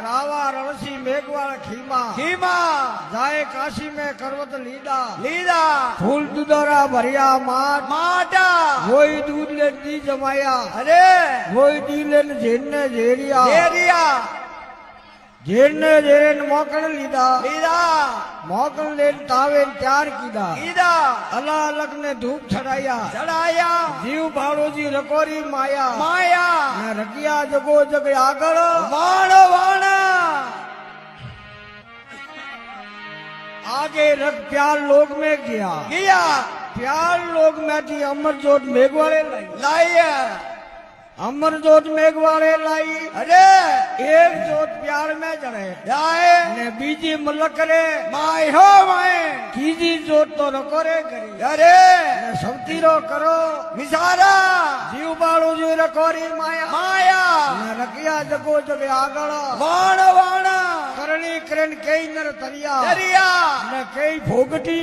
रावा रणसी मेघवाल खीमा खीमा जाए काशी में करवत लीदा लीदा फूल दुदारा भरिया माट माटा वही दूध ले दी जमाया अरे वही दी ले झेरने झेरिया जेरिया झेरने झेरन मोकल लीदा लीदा मोकल ले तावे त्यार कीदा कीदा अला अलग ने धूप चढ़ाया चढ़ाया जीव भाड़ो जी रकोरी माया माया ने रखिया जगो जग आगल वाण वाण आगे रख प्यार लोग में गया किया प्यार लोग में थी अमर जोत मेघवाड़े लाई लाइया अमर जोत मेघवाड़े लाई अरे एक जोत प्यार में जड़े जाए ने बीजी मलक रे माय हो माय तीजी जोत तो रकोरे करी अरे ने सबतीरो करो विसारा जीव बाड़ो जी रकोरी माया माया ने रखिया जगो जग आगल वाण वाण करणी करण कई नर तरिया दरिया ने कई भोगटी